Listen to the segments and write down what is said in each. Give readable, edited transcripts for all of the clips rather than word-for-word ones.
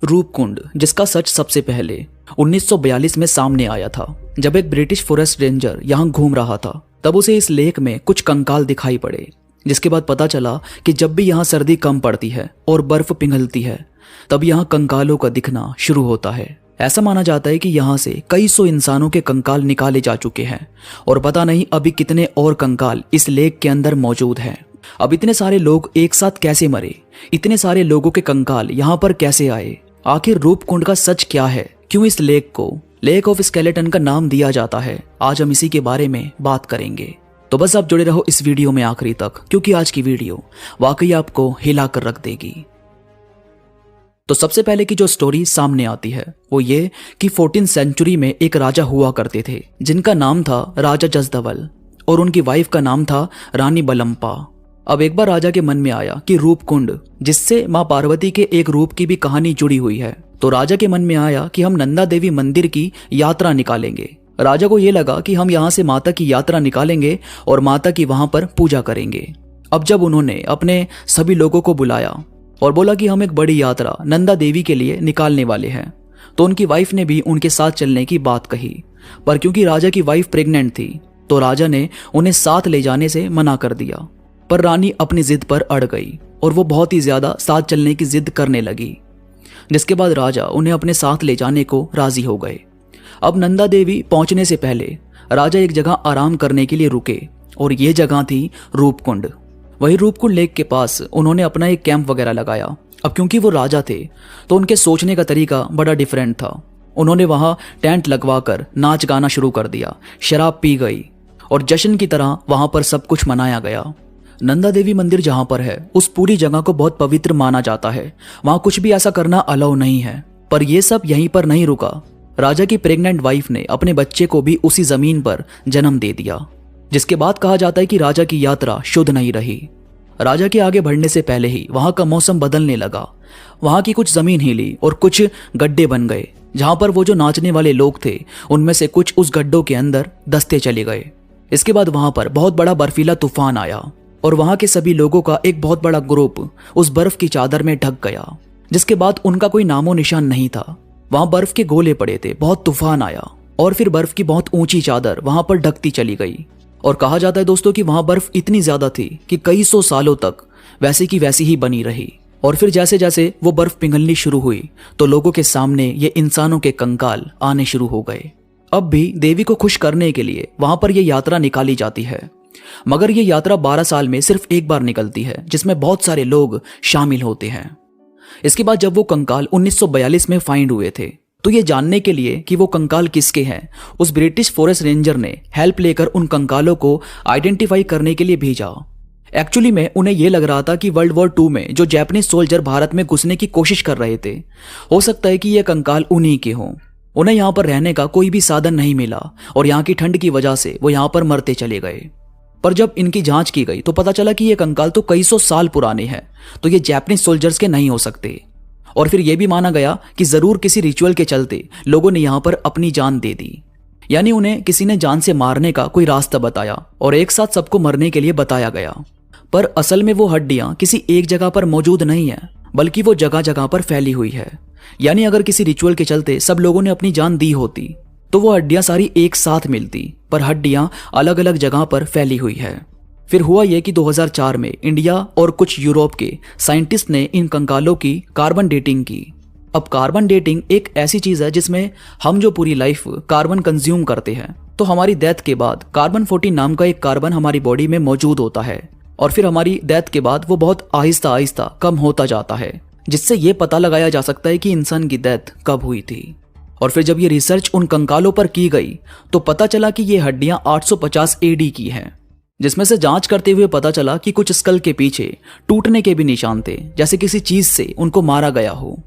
रूपकुंड, जिसका सच सबसे पहले 1942 में सामने आया था। जब एक ब्रिटिश फॉरेस्ट रेंजर यहाँ घूम रहा था तब उसे इस लेक में कुछ कंकाल दिखाई पड़े, जिसके बाद पता चला कि जब भी यहाँ सर्दी कम पड़ती है और बर्फ पिघलती है तब यहाँ कंकालों का दिखना शुरू होता है। ऐसा माना जाता है कि यहाँ से कई सौ इंसानों के कंकाल निकाले जा चुके हैं और पता नहीं अभी कितने और कंकाल इस लेक के अंदर मौजूद हैं। अब इतने सारे लोग एक साथ कैसे मरे, इतने सारे लोगों के कंकाल यहाँ पर कैसे आए, आखिर रूपकुंड का सच क्या है, क्यों इस लेक को लेक ऑफ स्केलेटन का नाम दिया जाता है, आज हम इसी के बारे में बात करेंगे। तो बस आप जुड़े रहो इस वीडियो में आखिरी तक, क्योंकि आज की वीडियो वाकई आपको हिला कर रख देगी। तो सबसे पहले की जो स्टोरी सामने आती है वो ये कि 14th सेंचुरी में एक राजा हुआ करते थे जिनका नाम था राजा जसदवल और उनकी वाइफ का नाम था रानी बलम्पा। अब एक बार राजा के मन में आया कि रूपकुंड, जिससे मां पार्वती के एक रूप की भी कहानी जुड़ी हुई है, तो राजा के मन में आया कि हम नंदा देवी मंदिर की यात्रा निकालेंगे। राजा को यह लगा कि हम यहाँ से माता की यात्रा निकालेंगे और माता की वहां पर पूजा करेंगे। अब जब उन्होंने अपने सभी लोगों को बुलाया और बोला कि हम एक बड़ी यात्रा नंदा देवी के लिए निकालने वाले हैं, तो उनकी वाइफ ने भी उनके साथ चलने की बात कही। पर क्योंकि राजा की वाइफ प्रेग्नेंट थी तो राजा ने उन्हें साथ ले जाने से मना कर दिया। पर रानी अपनी जिद पर अड़ गई और वो बहुत ही ज्यादा साथ चलने की जिद करने लगी, जिसके बाद राजा उन्हें अपने साथ ले जाने को राजी हो गए। अब नंदा देवी पहुंचने से पहले राजा एक जगह आराम करने के लिए रुके और ये जगह थी रूपकुंड। वही रूपकुंड लेक के पास उन्होंने अपना एक कैंप वगैरह लगाया। अब क्योंकि वो राजा थे तो उनके सोचने का तरीका बड़ा डिफरेंट था। उन्होंने वहां टेंट लगवाकर नाच गाना शुरू कर दिया, शराब पी गई और जश्न की तरह वहां पर सब कुछ मनाया गया। नंदा देवी मंदिर जहां पर है उस पूरी जगह को बहुत पवित्र माना जाता है, वहां कुछ भी ऐसा करना अलाउ नहीं है। पर यह सब यहीं पर नहीं रुका। राजा की प्रेग्नेंट वाइफ ने अपने बच्चे को भी उसी जमीन पर जन्म दे दिया, जिसके बाद कहा जाता है कि राजा की यात्रा शुद्ध नहीं रही। राजा के आगे बढ़ने से पहले ही वहां का मौसम बदलने लगा। वहां की कुछ जमीन हिली और कुछ गड्ढे बन गए, जहां पर वो जो नाचने वाले लोग थे उनमें से कुछ उस गड्ढों के अंदर दस्ते चले गए। इसके बाद वहां पर बहुत बड़ा बर्फीला तूफान आया और वहां के सभी लोगों का एक बहुत बड़ा ग्रुप उस बर्फ की चादर में ढक गया, जिसके बाद उनका कोई नामो निशान नहीं था। वहां बर्फ के गोले पड़े थे, बहुत तूफान आया और फिर बर्फ की बहुत ऊंची चादर वहां पर ढकती चली गई। और कहा जाता है दोस्तों कि वहां बर्फ इतनी ज्यादा थी कि कई सौ सालों तक वैसी की वैसी ही बनी रही। और फिर जैसे जैसे वो बर्फ पिघलनी शुरू हुई तो लोगों के सामने ये इंसानों के कंकाल आने शुरू हो गए। अब भी देवी को खुश करने के लिए वहां पर यह यात्रा निकाली जाती है, मगर यह यात्रा 12 साल में सिर्फ एक बार निकलती है, जिसमें बहुत सारे लोग शामिल होते हैं। इसके बाद जब वो कंकाल 1942 में फाइंड हुए थे तो ये जानने के लिए कि वो कंकाल किसके हैं, उस ब्रिटिश फॉरेस्ट रेंजर ने हेल्प लेकर उन कंकालों को आइडेंटिफाई करने के लिए भेजा। एक्चुअली में उन्हें यह लग रहा था कि वर्ल्ड वॉर 2 में जो जापानीज सोल्जर भारत में घुसने की कोशिश कर रहे थे, हो सकता है कि ये कंकाल उन्हीं के हों। उन्हें यहाँ पर रहने का कोई भी साधन नहीं मिला और यहाँ की ठंड की वजह से वो यहाँ पर मरते चले गए। पर जब इनकी जांच की गई तो पता चला कि ये कंकाल तो कई सौ साल पुराने हैं, तो ये जापानीज सोल्जर्स के नहीं हो सकते। और फिर यह भी माना गया कि जरूर किसी रिचुअल के चलते लोगों ने यहाँ पर अपनी जान दे दी, यानी उन्हें किसी ने जान से मारने का कोई रास्ता बताया और एक साथ सबको मरने के लिए बताया गया। पर असल में वो हड्डियां किसी एक जगह पर मौजूद नहीं है, बल्कि वो जगह जगह पर फैली हुई है। यानी अगर किसी रिचुअल के चलते सब लोगों ने अपनी जान दी होती तो वो हड्डियां सारी एक साथ मिलती, पर हड्डियां अलग अलग जगह पर फैली हुई है। फिर हुआ यह कि 2004 में इंडिया और कुछ यूरोप के साइंटिस्ट ने इन कंकालों की कार्बन डेटिंग की। अब कार्बन डेटिंग एक ऐसी चीज है जिसमें हम जो पूरी लाइफ कार्बन कंज्यूम करते हैं, तो हमारी डेथ के बाद कार्बन 14 नाम का एक कार्बन हमारी बॉडी में मौजूद होता है और फिर हमारी डेथ के बाद वो बहुत आहिस्ता आहिस्ता कम होता जाता है, जिससे ये पता लगाया जा सकता है कि इंसान की डेथ कब हुई थी। और फिर जब ये रिसर्च उन कंकालों पर की गई तो पता चला कि ये हड्डियां 850 AD की हैं, जिसमें से जांच करते हुए पता चला कि कुछ स्कल के पीछे टूटने के भी निशान थे, जैसे किसी चीज से उनको मारा गया हो।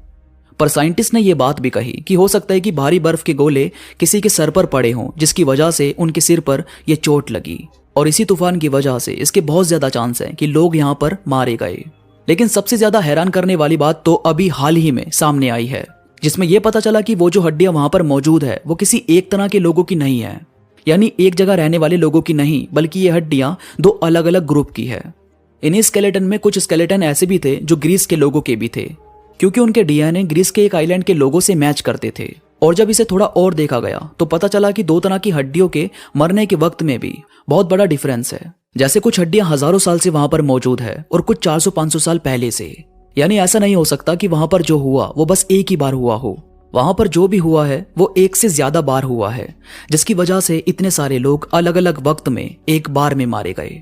पर साइंटिस्ट ने यह बात भी कही कि हो सकता है कि भारी बर्फ के गोले किसी के सर पर पड़े हों, जिसकी वजह से उनके सिर पर यह चोट लगी और इसी तूफान की वजह से इसके बहुत ज्यादा चांस है कि लोग यहाँ पर मारे गए। लेकिन सबसे ज्यादा हैरान करने वाली बात तो अभी हाल ही में सामने आई है, जिसमें यह पता चला कि वो जो हड्डियां वहां पर मौजूद है वो किसी एक तरह के लोगों की नहीं है, यानी एक जगह रहने वाले लोगों की नहीं, बल्कि ये हड्डियां दो अलग अलग ग्रुप की है। इन्हीं स्केलेटन में कुछ स्केलेटन ऐसे भी थे जो ग्रीस के लोगों के भी थे क्योंकि उनके डीएनए ग्रीस के एक आइलैंड के लोगों से मैच करते थे। और जब इसे थोड़ा और देखा गया तो पता चला कि दो तरह की हड्डियों के मरने के वक्त में भी बहुत बड़ा डिफरेंस है। जैसे कुछ हड्डियां हजारों साल से वहां पर मौजूद है और कुछ 400-500 साल पहले से। यानी ऐसा नहीं हो सकता कि वहां पर जो हुआ वो बस एक ही बार हुआ हो। वहां पर जो भी हुआ है वो एक से ज्यादा बार हुआ है, जिसकी वजह से इतने सारे लोग अलग अलग वक्त में एक बार में मारे गए।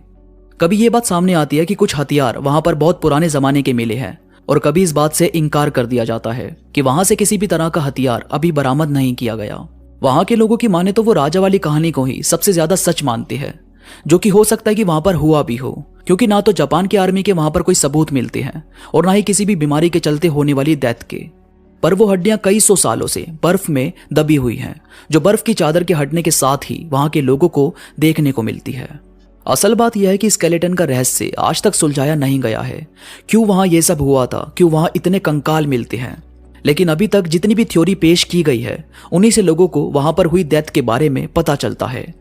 कभी ये बात सामने आती है कि कुछ हथियार वहां पर बहुत पुराने जमाने के मिले हैं, और कभी इस बात से इनकार कर दिया जाता है कि वहां से किसी भी तरह का हथियार अभी बरामद नहीं किया गया। वहां के लोगों की माने तो वो राजा वाली कहानी को ही सबसे ज्यादा सच मानते हैं, जो कि हो सकता है कि वहां पर हुआ भी हो, क्योंकि ना तो जापान की आर्मी के वहां पर कोई सबूत मिलते हैं और ना ही किसी भी बीमारी के चलते होने वाली डेथ के। पर वो हड्डियां कई सौ सालों से बर्फ में दबी हुई हैं, जो बर्फ की चादर के हटने के साथ ही वहां के लोगों को देखने को मिलती है। असल बात यह है कि स्केलेटन का रहस्य आज तक सुलझाया नहीं गया है। क्यों वहां ये सब हुआ था, क्यों वहां इतने कंकाल मिलते हैं। लेकिन अभी तक जितनी भी थ्योरी पेश की गई है उन्हीं से लोगों को वहां पर हुई डेथ के बारे में पता चलता है।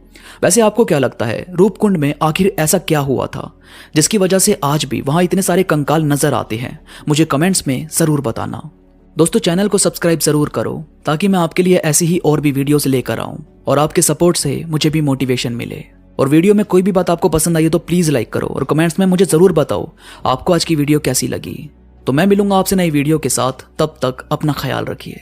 वैसे आपको क्या लगता है, रूपकुंड में आखिर ऐसा क्या हुआ था जिसकी वजह से आज भी वहां इतने सारे कंकाल नजर आते हैं? मुझे कमेंट्स में जरूर बताना। दोस्तों, चैनल को सब्सक्राइब जरूर करो ताकि मैं आपके लिए ऐसी ही और भी वीडियोस लेकर आऊं, और आपके सपोर्ट से मुझे भी मोटिवेशन मिले। और वीडियो में कोई भी बात आपको पसंद आई है तो प्लीज लाइक करो और कमेंट्स में मुझे जरूर बताओ आपको आज की वीडियो कैसी लगी। तो मैं मिलूंगा आपसे नई वीडियो के साथ, तब तक अपना ख्याल रखिए।